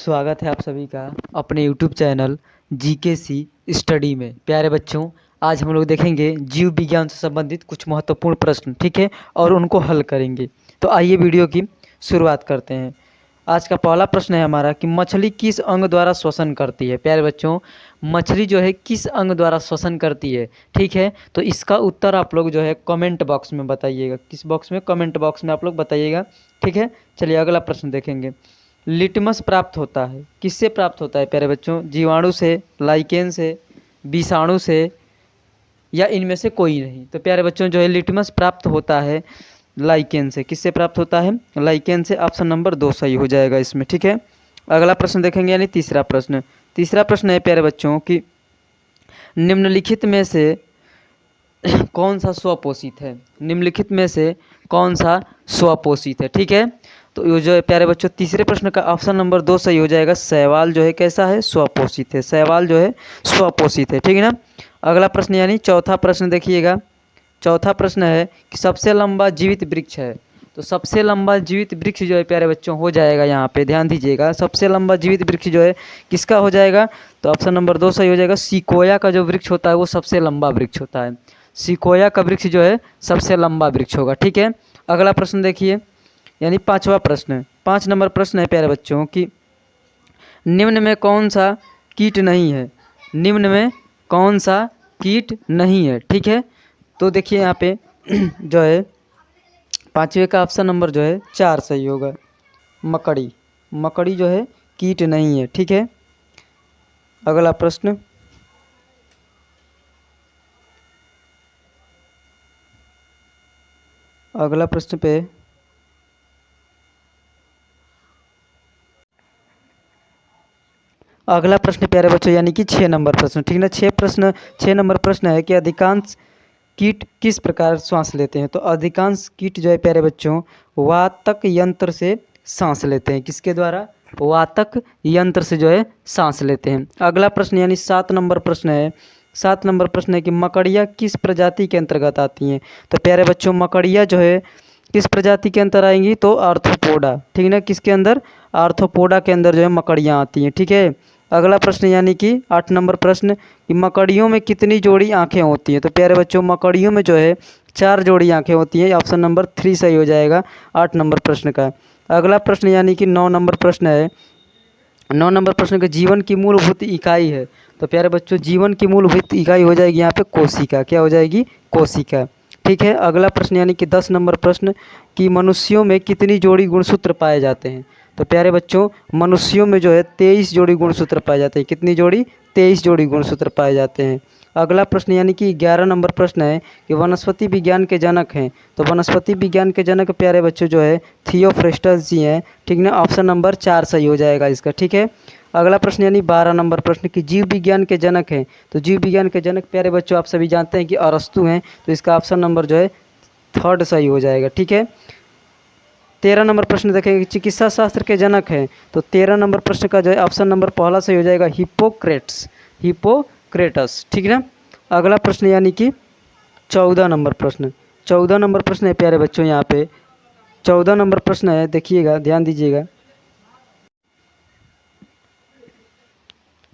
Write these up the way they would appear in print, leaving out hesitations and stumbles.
स्वागत है आप सभी का अपने YouTube चैनल जीकेसी स्टडी में। प्यारे बच्चों, आज हम लोग देखेंगे जीव विज्ञान से संबंधित कुछ महत्वपूर्ण प्रश्न, ठीक है, और उनको हल करेंगे। तो आइए वीडियो की शुरुआत करते हैं। आज का पहला प्रश्न है हमारा कि मछली किस अंग द्वारा श्वसन करती है। प्यारे बच्चों, मछली जो है किस अंग द्वारा श्वसन करती है, ठीक है। तो इसका उत्तर आप लोग जो है कमेंट बॉक्स में बताइएगा। किस बॉक्स में? कमेंट बॉक्स में आप लोग बताइएगा, ठीक है। चलिए अगला प्रश्न देखेंगे। लिटमस प्राप्त होता है, किससे प्राप्त होता है प्यारे बच्चों? जीवाणु से, लाइकेन से, विषाणु से, या इनमें से कोई नहीं। तो प्यारे बच्चों जो है लिटमस प्राप्त होता है लाइकेन से। किससे प्राप्त होता है? लाइकेन से। ऑप्शन नंबर 2 सही हो जाएगा इसमें, ठीक है। अगला प्रश्न देखेंगे, यानी तीसरा प्रश्न। तीसरा प्रश्न है प्यारे बच्चों कि निम्नलिखित में से कौन सा स्वपोषित है? निम्नलिखित में से कौन सा स्वपोषित है, ठीक है। तो ये जो है प्यारे बच्चों तीसरे प्रश्न का ऑप्शन नंबर 2 सही हो जाएगा। शैवाल जो है कैसा है? स्वपोषित है। शैवाल जो है स्वपोषित है, ठीक है ना। अगला प्रश्न यानी चौथा प्रश्न देखिएगा। चौथा प्रश्न है कि सबसे लंबा जीवित वृक्ष है। तो सबसे लंबा जीवित वृक्ष जो है प्यारे बच्चों हो जाएगा, यहाँ पे ध्यान दीजिएगा, सबसे लंबा जीवित वृक्ष जो है किसका हो जाएगा? तो ऑप्शन नंबर 2 सही हो जाएगा। सिकोया का जो वृक्ष होता है वो सबसे लंबा वृक्ष होता है। सिकोया का वृक्ष जो है सबसे लंबा वृक्ष होगा, ठीक है। अगला प्रश्न देखिए, यानी पांचवा प्रश्न है। 5 नंबर प्रश्न है प्यारे बच्चों कि निम्न में कौन सा कीट नहीं है? निम्न में कौन सा कीट नहीं है, ठीक है। तो देखिए यहाँ पे जो है पांचवे का ऑप्शन नंबर जो है 4 सही होगा। मकड़ी, मकड़ी जो है कीट नहीं है, ठीक है। अगला प्रश्न, अगला प्रश्न पे अगला प्रश्न प्यारे बच्चों यानी कि 6 नंबर प्रश्न, ठीक ना। 6 नंबर प्रश्न है कि अधिकांश कीट किस प्रकार सांस लेते हैं? तो अधिकांश कीट जो है प्यारे बच्चों वातक यंत्र से सांस लेते हैं। किसके द्वारा? वातक यंत्र से जो है सांस लेते हैं। अगला प्रश्न यानी 7 नंबर प्रश्न है। 7 नंबर प्रश्न है कि मकड़ियाँ किस प्रजाति के अंतर्गत आती हैं? तो प्यारे बच्चों मकड़ियाँ जो है किस प्रजाति के अंदर आएंगी? तो आर्थ्रोपोडा, ठीक ना। किसके अंदर? आर्थ्रोपोडा के अंदर जो है मकड़ियाँ आती हैं, ठीक है। अगला प्रश्न यानी कि 8 नंबर प्रश्न कि मकड़ियों में कितनी जोड़ी आंखें होती हैं? तो प्यारे बच्चों मकड़ियों में जो है 4 जोड़ी आंखें होती हैं। ऑप्शन नंबर 3 सही हो जाएगा 8 नंबर प्रश्न का। अगला प्रश्न यानी कि 9 नंबर प्रश्न है। 9 नंबर प्रश्न का जीवन की मूलभूत इकाई है। तो प्यारे बच्चों जीवन की मूलभूत इकाई हो जाएगी यहाँ पे कोशिका। क्या हो जाएगी? कोशिका, ठीक है। अगला प्रश्न यानी कि 10 नंबर प्रश्न कि मनुष्यों में कितनी जोड़ी गुणसूत्र पाए जाते हैं? तो प्यारे बच्चों मनुष्यों में जो है 23 जोड़ी गुणसूत्र पाए जाते हैं। कितनी जोड़ी? 23 जोड़ी गुणसूत्र पाए जाते हैं। अगला प्रश्न यानी कि 11 नंबर प्रश्न है कि वनस्पति विज्ञान के जनक हैं। तो वनस्पति विज्ञान के जनक प्यारे बच्चों जो है थियोफ्रेस्टस जी हैं, ठीक ना। ऑप्शन नंबर 4 सही हो जाएगा इसका, ठीक है। अगला प्रश्न यानी 12 नंबर प्रश्न कि जीव विज्ञान के जनक हैं। तो जीव विज्ञान के जनक प्यारे बच्चों आप सभी जानते हैं कि अरस्तु हैं। तो इसका ऑप्शन नंबर जो है 3 सही हो जाएगा, ठीक है। 13 नंबर प्रश्न देखेंगे चिकित्सा शास्त्र के जनक हैं। तो 13 नंबर प्रश्न का जो है ऑप्शन नंबर पहला सही हो जाएगा हिप्पोक्रेट्स, हिप्पोक्रेटस, ठीक है ना। अगला प्रश्न यानी कि 14 नंबर प्रश्न। 14 नंबर प्रश्न है प्यारे बच्चों, यहाँ पे 14 नंबर प्रश्न है, देखिएगा ध्यान दीजिएगा।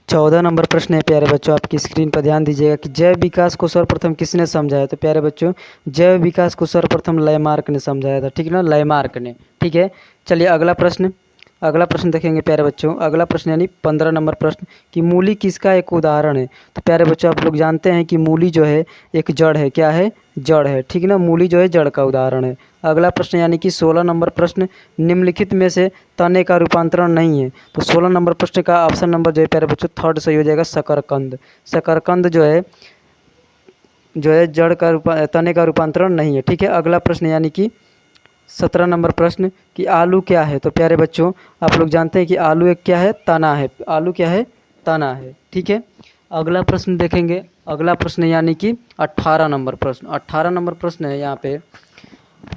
14 नंबर प्रश्न है प्यारे बच्चों, आपकी स्क्रीन पर ध्यान दीजिएगा कि जैव विकास को सर्वप्रथम किसने समझाया? तो प्यारे बच्चों जैव विकास को सर्वप्रथम लैमार्क ने समझाया था, ठीक है ना, लैमार्क ने, ठीक है। चलिए अगला प्रश्न, अगला प्रश्न देखेंगे प्यारे बच्चों। अगला प्रश्न यानी 15 नंबर प्रश्न कि मूली किसका एक उदाहरण है? तो प्यारे बच्चों आप लोग जानते हैं कि मूली जो है एक जड़ है। क्या है? जड़ है, ठीक है ना। मूली जो है जड़ का उदाहरण है। अगला प्रश्न यानी कि 16 नंबर प्रश्न निम्नलिखित में से तने का रूपांतरण नहीं है। तो 16 नंबर प्रश्न का ऑप्शन नंबर जो है प्यारे बच्चों 3 सही हो जाएगा शकरकंद। शकरकंद जो है जड़ का तने का रूपांतरण नहीं है, ठीक है। अगला प्रश्न यानी कि 17 नंबर प्रश्न कि आलू क्या है? तो प्यारे बच्चों आप लोग जानते हैं कि आलू एक क्या है? तना है। आलू क्या है? तना है, ठीक है। अगला प्रश्न देखेंगे। अगला प्रश्न यानी कि 18 नंबर प्रश्न। 18 नंबर प्रश्न है यहाँ पे,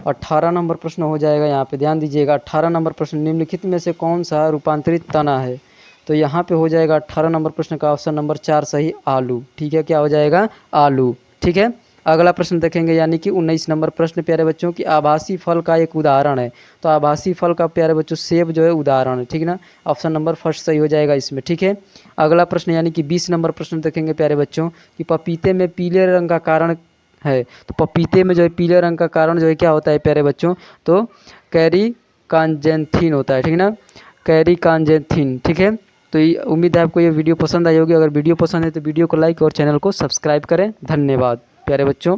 18 नंबर प्रश्न हो जाएगा यहाँ पे, ध्यान दीजिएगा। 18 नंबर प्रश्न निम्नलिखित में से कौन सा रूपांतरित तना है? तो यहाँ पे हो जाएगा 18 नंबर प्रश्न का ऑप्शन नंबर 4 सही आलू, ठीक है। क्या हो जाएगा? आलू, ठीक है। अगला प्रश्न देखेंगे यानी कि 19 नंबर प्रश्न प्यारे बच्चों की आभासी फल का एक उदाहरण है। तो आभासी फल का प्यारे बच्चों सेब जो है उदाहरण है, ठीक ना। ऑप्शन नंबर फर्स्ट सही हो जाएगा इसमें, ठीक है। अगला प्रश्न यानी कि 20 नंबर प्रश्न देखेंगे प्यारे बच्चों कि पपीते में पीले रंग का कारण है। तो पपीते में जो है पीले रंग का कारण जो है क्या होता है प्यारे बच्चों, तो कैरी कांजेंथिन होता है, ठीक ना, कैरी कांजेंथिन, ठीक है। तो ये उम्मीद है आपको ये वीडियो पसंद आई होगी। अगर वीडियो पसंद है तो वीडियो को लाइक और चैनल को सब्सक्राइब करें। धन्यवाद प्यारे बच्चों।